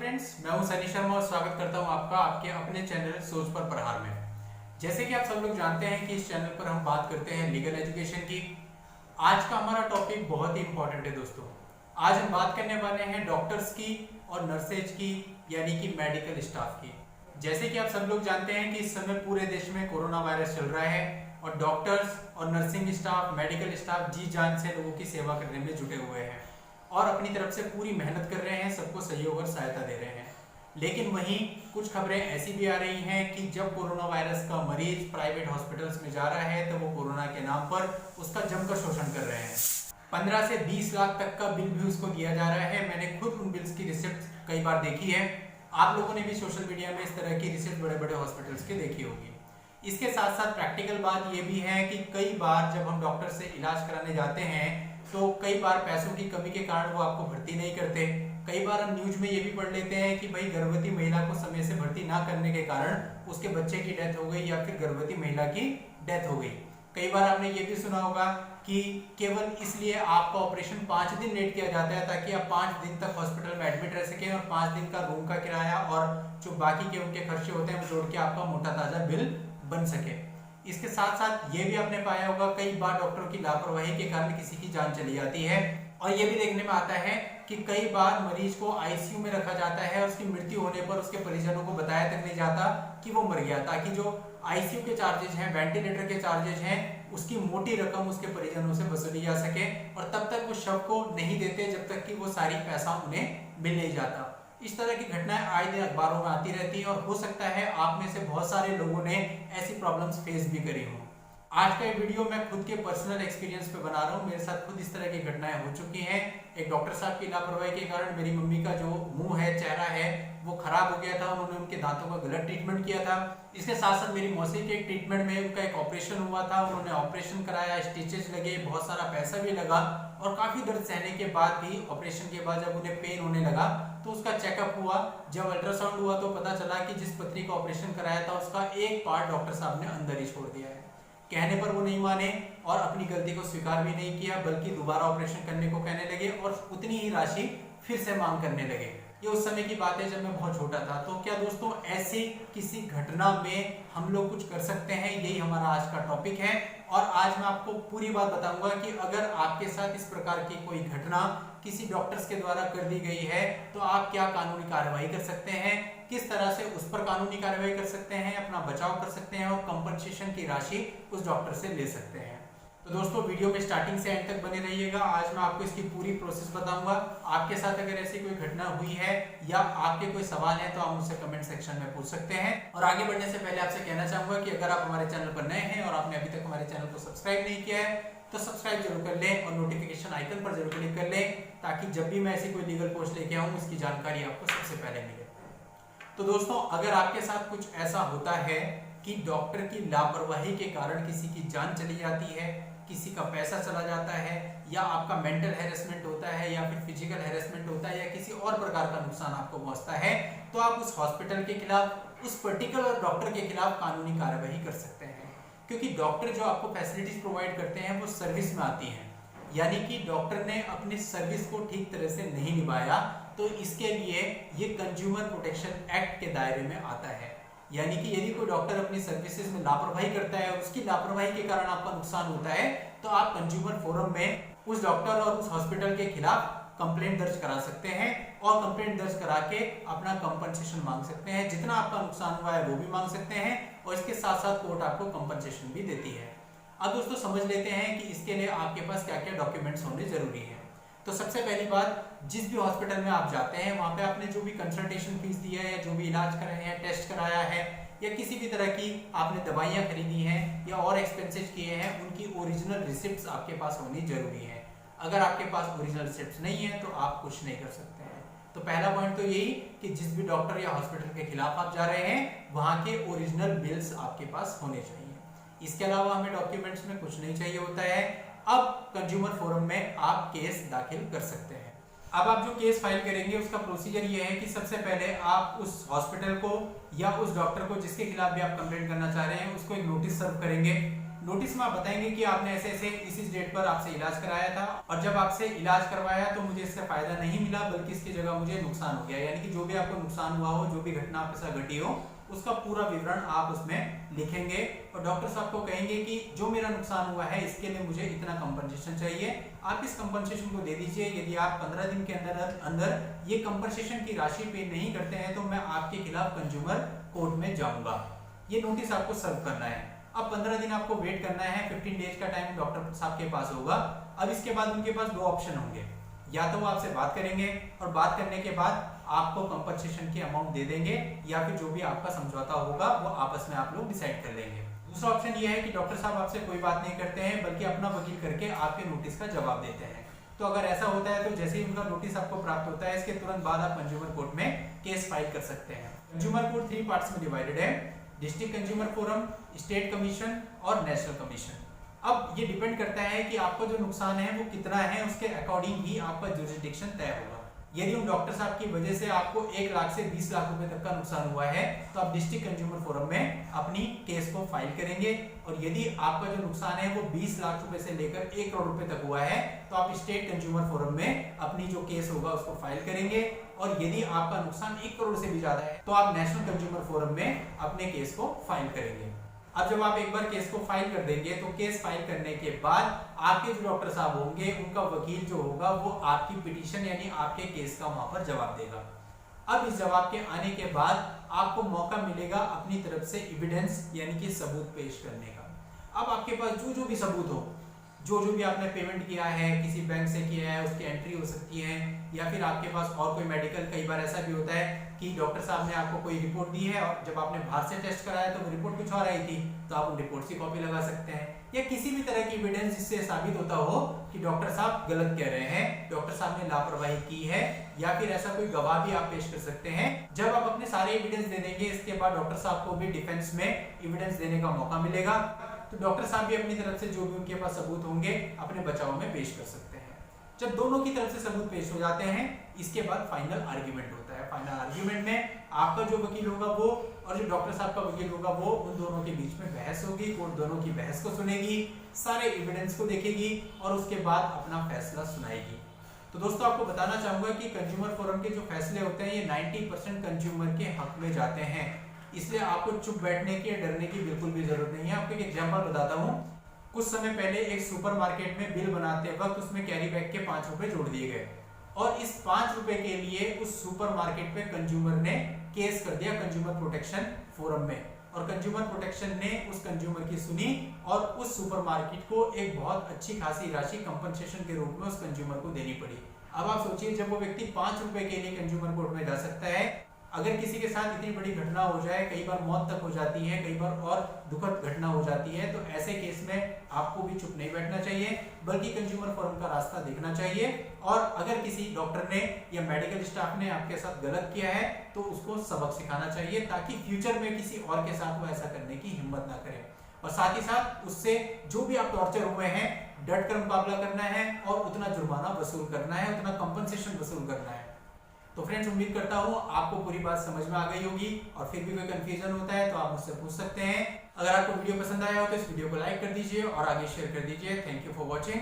Friends, मैं हूं सनी शर्मा और स्वागत करता हूं आपका आपके अपने चैनल सोच पर प्रहार में। जैसे कि आप सब लोग जानते हैं कि इस चैनल पर हम बात करते हैं लीगल एजुकेशन की। आज का हमारा टॉपिक बहुत ही इंपॉर्टेंट है दोस्तों। आज हम बात करने वाले हैं डॉक्टर्स की और नर्सेज की, यानी कि मेडिकल स्टाफ की। जैसे कि आप सब लोग जानते हैं कि इस समय पूरे देश में कोरोना वायरस चल रहा है और डॉक्टर्स और नर्सिंग स्टाफ, मेडिकल स्टाफ जी जान से लोगों की सेवा करने में जुटे हुए हैं और अपनी तरफ से पूरी मेहनत कर रहे हैं, सबको सहयोग और सहायता दे रहे हैं। लेकिन वहीं कुछ खबरें ऐसी भी आ रही हैं कि जब कोरोना वायरस का मरीज प्राइवेट हॉस्पिटल्स में जा रहा है तो वो कोरोना के नाम पर उसका जमकर शोषण कर रहे हैं। 15 से 20 लाख तक का बिल भी उसको दिया जा रहा है। मैंने खुद उन बिल्स की रिसिप्ट कई बार देखी है। आप लोगों ने भी सोशल मीडिया में इस तरह की रिसिप्ट बड़े बड़े हॉस्पिटल्स के देखी होगी। इसके साथ साथ प्रैक्टिकल बात यह भी है कि कई बार जब हम डॉक्टर से इलाज कराने जाते हैं तो कई बार पैसों की कमी के कारण वो आपको भर्ती नहीं करते। कई बार हम न्यूज में ये भी पढ़ लेते हैं कि भाई गर्भवती महिला को समय से भर्ती ना करने के कारण उसके बच्चे की डेथ हो गई या फिर गर्भवती महिला की डेथ हो गई। कई बार आपने ये भी सुना होगा कि केवल इसलिए आपका ऑपरेशन 5 दिन लेट किया जाता है ताकि आप 5 दिन तक हॉस्पिटल में एडमिट रह सकें और 5 दिन का रूम का किराया और जो बाकी के उनके खर्चे होते हैं वो जोड़ के आपका मोटा ताजा बिल बन सके। इसके साथ साथ ये भी आपने पाया होगा कई बार डॉक्टरों की लापरवाही के कारण किसी की जान चली जाती है और ये भी देखने में आता है कि कई बार मरीज को आईसीयू में रखा जाता है और उसकी मृत्यु होने पर उसके परिजनों को बताया तक नहीं जाता कि वो मर गया, ताकि जो आईसीयू के चार्जेस हैं, वेंटिलेटर के चार्जेस हैं, उसकी मोटी रकम उसके परिजनों से वसूली जा सके और तब तक वो शव को नहीं देते जब तक कि वो सारी पैसा उन्हें मिल नहीं जाता। इस तरह की घटनाएं आए दिन अखबारों में आती रहती हैं और हो सकता है आप में से बहुत सारे लोगों ने ऐसी प्रॉब्लम्स फेस भी करी हो। आज का ये वीडियो मैं खुद के पर्सनल एक्सपीरियंस पे बना रहा हूँ। मेरे साथ खुद इस तरह की घटनाएं हो चुकी हैं। एक डॉक्टर साहब की लापरवाही के कारण मेरी मम्मी का जो मुंह है, चेहरा है, वो खराब हो गया था। उन्होंने उनके दांतों का गलत ट्रीटमेंट किया था। इसके साथ साथ मेरी मौसी के एक ट्रीटमेंट में उनका एक ऑपरेशन हुआ था। उन्होंने ऑपरेशन कराया, स्टिचेस लगे, बहुत सारा पैसा भी लगा और काफी दर्द सहने के बाद भी ऑपरेशन के बाद जब उन्हें पेन होने लगा तो उसका चेकअप हुआ। जब अल्ट्रासाउंड हुआ तो पता चला कि जिस पथरी का ऑपरेशन कराया था उसका एक पार्ट डॉक्टर साहब ने अंदर ही छोड़ दिया है। कहने पर वो नहीं माने और अपनी गलती को स्वीकार भी नहीं किया, बल्कि दोबारा ऑपरेशन करने को कहने लगे और उतनी ही राशि फिर से मांग करने लगे। ये उस समय की बात है जब मैं बहुत छोटा था। तो क्या दोस्तों ऐसी किसी घटना में हम लोग कुछ कर सकते हैं? यही हमारा आज का टॉपिक है और आज मैं आपको पूरी बात बताऊंगा कि अगर आपके साथ इस प्रकार की कोई घटना किसी डॉक्टर्स के द्वारा कर दी गई है तो आप क्या कानूनी कार्रवाई कर सकते हैं, किस तरह से उस पर कानूनी कार्रवाई कर सकते हैं, अपना बचाव कर सकते हैं और कंपनसेशन की राशि उस डॉक्टर से ले सकते हैं। तो दोस्तों वीडियो में स्टार्टिंग से एंड तक बने रहिएगा। आज मैं आपको इसकी पूरी प्रोसेस बताऊंगा। आपके साथ अगर ऐसी कोई घटना हुई है या आपके कोई सवाल है तो आप मुझसे कमेंट सेक्शन में पूछ सकते हैं। और आगे बढ़ने से पहले आपसे कहना चाहूंगा कि अगर आप हमारे चैनल पर नए हैं और आपने अभी तक हमारे चैनल को सब्सक्राइब नहीं किया है तो सब्सक्राइब जरूर कर लें और नोटिफिकेशन आइकन पर जरूर क्लिक कर लें ताकि जब भी मैं ऐसी कोई लीगल पोस्ट लेके आऊँ उसकी जानकारी आपको सबसे पहले मिले। तो दोस्तों अगर आपके साथ कुछ ऐसा होता है कि डॉक्टर की लापरवाही के कारण किसी की जान चली जाती है, किसी का पैसा चला जाता है या आपका मेंटल हैरेसमेंट होता है या फिर फिजिकल हैरेसमेंट होता है या किसी और प्रकार का नुकसान आपको पहुंचता है तो आप उस हॉस्पिटल के खिलाफ, उस पर्टिकुलर डॉक्टर के खिलाफ कानूनी कार्रवाई कर सकते हैं। क्योंकि डॉक्टर जो आपको फैसिलिटीज प्रोवाइड करते हैं वो सर्विस में आती हैं, यानी कि डॉक्टर ने अपनी सर्विस को ठीक तरह से नहीं निभाया तो इसके लिए ये कंज्यूमर प्रोटेक्शन एक्ट के दायरे में आता है। यानी कि यदि कोई डॉक्टर अपनी सर्विसेज में लापरवाही करता है और उसकी लापरवाही के कारण आपका नुकसान होता है तो आप कंज्यूमर फोरम में उस डॉक्टर और उस हॉस्पिटल के खिलाफ कंप्लेंट दर्ज करा सकते हैं और कंप्लेंट दर्ज करा के अपना कंपनसेशन मांग सकते हैं। जितना आपका नुकसान हुआ है वो भी मांग सकते हैं और इसके साथ साथ कोर्ट आपको कंपनसेशन भी देती है। अब दोस्तों समझ लेते हैं कि इसके लिए आपके पास क्या क्या डॉक्यूमेंट्स होने जरूरी है। तो सबसे पहली बात, जिस भी हॉस्पिटल में आप जाते हैं वहां पे आपने जो भी कंसल्टेशन फीस दी है या जो भी इलाज कराए हैं, टेस्ट कराया है या किसी भी तरह की आपने दवाइयां खरीदी हैं या और एक्सपेंसेस किए हैं, उनकी ओरिजिनल रिसिप्ट्स आपके पास होनी जरूरी है। अगर आपके पास ओरिजिनल रिसिप्ट्स नहीं है तो आप कुछ नहीं कर सकते हैं। तो पहला पॉइंट तो यही कि जिस भी डॉक्टर या हॉस्पिटल के खिलाफ आप जा रहे हैं वहां के ओरिजिनल बिल्स आपके पास होने चाहिए। इसके अलावा हमें डॉक्यूमेंट्स में कुछ नहीं चाहिए होता है। अब कंज्यूमर फोरम में आप केस दाखिल कर सकते हैं। अब आप जो केस फाइल करेंगे उसका प्रोसीजर ये है कि सबसे पहले आप उस हॉस्पिटल को या उस डॉक्टर को जिसके खिलाफ भी आप कंप्लेंट करना चाह रहे हैं उसको एक नोटिस सर्व करेंगे। नोटिस में आप बताएंगे कि आपने ऐसे ऐसे इस डेट पर आपसे इलाज कराया था और जब आपसे इलाज करवाया तो मुझे इससे फायदा नहीं मिला बल्कि इसकी जगह मुझे नुकसान हो गया, यानी कि जो भी आपको नुकसान हुआ हो, जो भी घटना आपके साथ घटी हो, उसका पूरा विवरण आप उसमें लिखेंगे और डॉक्टर साहब को कहेंगे कि जो मेरा नुकसान हुआ है इसके लिए मुझे इतना कंपनसेशन चाहिए, आप इस कंपनसेशन को दे दीजिए। यदि आप 15 दिन के अंदर अंदर ये कंपनसेशन की राशि पे नहीं करते हैं तो मैं आपके खिलाफ कंज्यूमर कोर्ट में जाऊंगा। ये नोटिस आपको सर्व करना है। अब 15 दिन आपको वेट करना है, 15 डेज का टाइम डॉक्टर साहब के पास होगा। अब इसके बाद उनके पास दो ऑप्शन होंगे, या तो वो आपसे बात करेंगे और बात करने के बाद आपको कंपनसेशन की अमाउंट दे देंगे, या फिर जो भी आपका समझौता होगा वो आपस में आप लोग डिसाइड कर लेंगे। दूसरा ऑप्शन ये है कि डॉक्टर साहब आपसे कोई बात नहीं करते हैं बल्कि अपना वकील करके आपके नोटिस का जवाब देते हैं। तो अगर ऐसा होता है तो जैसे ही उनका नोटिस आपको प्राप्त होता है इसके तुरंत बाद आप कंज्यूमर कोर्ट में केस फाइल कर सकते हैं। कंज्यूमर कोर्ट 3 पार्ट्स में डिवाइडेड है, district consumer forum, state commission और नेशनल कमीशन। अब ये डिपेंड करता है कि आपका जो नुकसान है वो कितना है, उसके अकॉर्डिंग ही आपका जुरिसडिक्शन तय होगा। यदि उन डॉक्टर साहब की वजह से आपको 1 लाख से 20 लाख रुपए तक का नुकसान हुआ है तो आप डिस्ट्रिक्ट कंज्यूमर फोरम में अपनी केस को फाइल करेंगे, और यदि आपका जो नुकसान है वो 20 लाख रुपए से लेकर 1 करोड़ रुपए तक हुआ है तो आप स्टेट कंज्यूमर फोरम में अपनी जो केस होगा उसको फाइल करेंगे, और यदि आपका नुकसान 1 करोड़ से भी ज्यादा है तो आप नेशनल कंज्यूमर फोरम में अपने केस को फाइल करेंगे। अब जब आप एक बार केस को फाइल कर देंगे तो केस फाइल करने के बाद आपके जो डॉक्टर साहब होंगे उनका वकील जो होगा वो आपकी पिटीशन यानी आपके केस का वहां पर जवाब देगा। अब इस जवाब के आने के बाद आपको मौका मिलेगा अपनी तरफ से एविडेंस यानी कि सबूत पेश करने का। अब आपके पास जो भी सबूत हो, जो भी आपने पेमेंट किया है, किसी बैंक से किया है, उसकी एंट्री हो सकती है, या फिर आपके पास और कोई मेडिकल, कई बार ऐसा भी होता है कि डॉक्टर साहब ने आपको कोई रिपोर्ट दी है और जब आपने बाहर से टेस्ट कराया तो वो रिपोर्ट कुछ और आई थी, तो आप उन रिपोर्ट की कॉपी लगा सकते हैं, या किसी भी तरह की एविडेंस जिससे साबित होता हो कि डॉक्टर साहब गलत कह रहे हैं, डॉक्टर साहब ने लापरवाही की है, या फिर ऐसा कोई गवाह भी आप पेश कर सकते हैं। जब आप अपने सारे एविडेंस दे देंगे इसके बाद डॉक्टर साहब को भी डिफेंस में एविडेंस देने का मौका मिलेगा, तो डॉक्टर साहब भी अपनी तरफ से जो भी उनके पास सबूत होंगे अपने बचाव में पेश कर सकते हैं। जब दोनों की तरफ से सबूत पेश हो जाते हैं इसके बाद फाइनल आर्ग्यूमेंट होता है। फाइनल आर्ग्यूमेंट में आपका जो वकील होगा वो और जो डॉक्टर साहब का वकील होगा वो, उन दोनों के बीच में बहस होगी, कोर्ट दोनों की बहस को सुनेगी, सारे एविडेंस को देखेगी और उसके बाद अपना फैसला सुनाएगी। तो दोस्तों आपको बताना चाहूंगा कि कंज्यूमर फोरम के जो फैसले होते हैं ये 90% कंज्यूमर के हक में जाते हैं, इसलिए आपको चुप बैठने की या डरने की बिल्कुल भी जरूरत नहीं है। आपको एक एग्जांपल बताता हूँ। कुछ समय पहले एक सुपरमार्केट में बिल बनाते वक्त उसमें कैरी बैग के 5 रुपए जोड़ दिए गए और इस 5 रुपए के लिए उस सुपरमार्केट पे कंज्यूमर ने केस कर दिया कंज्यूमर प्रोटेक्शन फोरम में, और कंज्यूमर प्रोटेक्शन ने उस कंज्यूमर की सुनी और उस सुपरमार्केट को एक बहुत अच्छी खासी राशि कंपनसेशन के रूप में उस कंज्यूमर को देनी पड़ी। अब आप सोचिए जब वो व्यक्ति 5 रुपए के लिए कंज्यूमर कोर्ट में जा सकता है, अगर किसी के साथ इतनी बड़ी घटना हो जाए, कई बार मौत तक हो जाती है, कई बार और दुखद घटना हो जाती है, तो ऐसे केस में आपको भी चुप नहीं बैठना चाहिए बल्कि कंज्यूमर फोरम का रास्ता देखना चाहिए, और अगर किसी डॉक्टर ने या मेडिकल स्टाफ ने आपके साथ गलत किया है तो उसको सबक सिखाना चाहिए ताकि फ्यूचर में किसी और के साथ वो ऐसा करने की हिम्मत ना करे, और साथ ही साथ उससे जो भी आप टॉर्चर हुए हैं डट कर मुकाबला करना है और उतना जुर्माना वसूल करना है, उतना कंपनसेशन वसूल करना है। तो फ्रेंड्स उम्मीद करता हूँ आपको पूरी बात समझ में आ गई होगी, और फिर भी कोई कंफ्यूजन होता है तो आप मुझसे पूछ सकते हैं। अगर आपको वीडियो पसंद आया हो तो इस वीडियो को लाइक कर दीजिए और आगे शेयर कर दीजिए। Thank you for watching.